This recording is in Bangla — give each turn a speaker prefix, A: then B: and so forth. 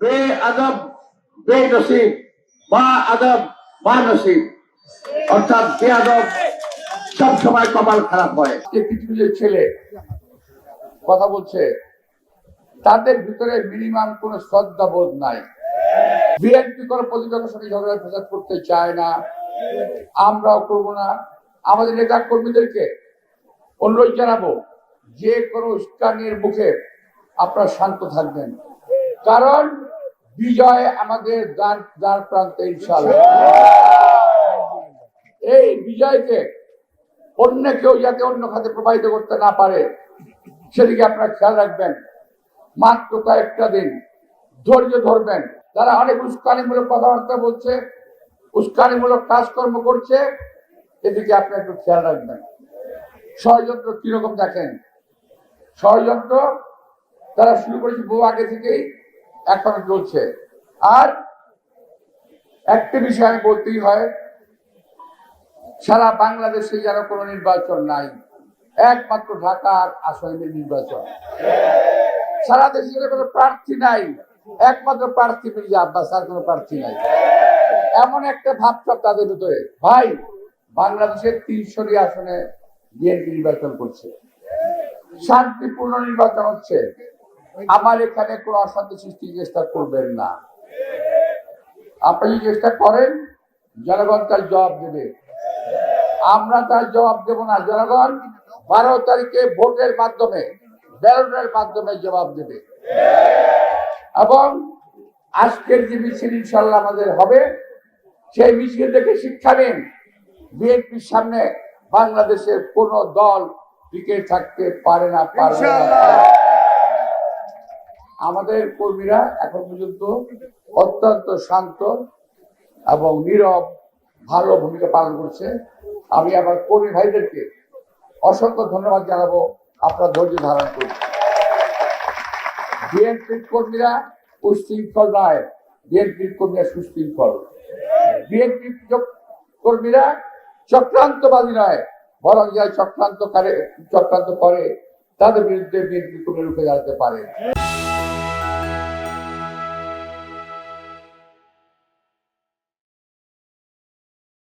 A: বেআদব বেনসিব বা আদব বা নসিব, অর্থাৎ বেআদব সব সময় কপাল খারাপ হয়।
B: কিছু যে ছেলে কথা বলছে তাদের ভিতরে মিনিমাম কোন শ্রদ্ধা বোধ নাই। বিএনপি কোনো প্রতিপক্ষের সাথে ঝগড়া ফেসাদ করতে চায় না, আমরাও করব না। আমাদের নেতা কর্মীদেরকে অনুরোধ জানাবো, যে কোনো উস্কানির মুখে আপনারা শান্ত থাকবেন, কারণ বিজয় আমাদের দ্বার প্রান্তে ইনশাআল্লাহ। এই বিজয়কে অন্য কেউ যাতে অন্য খাতে প্রবাহিত করতে না পারে সেদিকে আপনারা খেয়াল রাখবেন। মাত্র কয়েকটা দিন ধৈর্য ধরবেন। তারা অনেক উস্কানিমূলক কথাবার্তা বলছে, উস্কানিমূলক কাজকর্ম করছে, এদিকে আপনারা একটু খেয়াল রাখবেন। ষড়যন্ত্র কিরকম দেখেন, ষড়যন্ত্র তারা শুরু করেছে বহু আগে থেকেই, এখনো চলছে। আর একটা বিষয় আমি বলতেই হয়, সারা বাংলাদেশে যেন কোনো নির্বাচন নাই, একমাত্র ঢাকার আসনের নির্বাচন। সারা দেশে কোনো প্রার্থী নাই, একমাত্র প্রার্থী মির্জা আব্বাস, আর কোনো প্রার্থী নাই। এমন একটা ভাবসাব তাদের ভিতরে। ভাই, বাংলাদেশের ৩০০টি আসনে বিএনপি নির্বাচন করছে, শান্তিপূর্ণ নির্বাচন হচ্ছে। আমার এখানে কোনো অশান্তি সৃষ্টির চেষ্টা করবেন না। আপনি চেষ্টা করেন, জনগণ তার জবাব দেবে, আমরা তার জবাব দেব না। জনগণ 12 তারিখে ভোটের মাধ্যমে, ব্যালটের মাধ্যমে জবাব দেবে। এবং আজকের যে মিছিল ইনশাল্লাহ আমাদের হবে, সেই মিছিল থেকে শিক্ষা নিন। বিএনপির সামনে বাংলাদেশের কোন দল টিকে থাকতে পারে না, পারবে না। আমাদের কর্মীরা এখন পর্যন্ত অত্যন্ত শান্ত এবং নীরব, ভালো ভূমিকা পালন করছে। আমি আমার কর্মী ভাইদেরকে অসংখ্য ধন্যবাদ জানাবো, আপনারা ধৈর্য ধারণ করুন। বিএনপির কর্মীরা উশৃঙ্খল নয়, বিএনপির কর্মীরা সুশৃঙ্খল। বিএনপির কর্মীরা চক্রান্তবাদী নয়, বরং যারা চক্রান্ত করে তাদের বিরুদ্ধে বিএনপি কর্মী রুখে দাঁড়াতে পারে।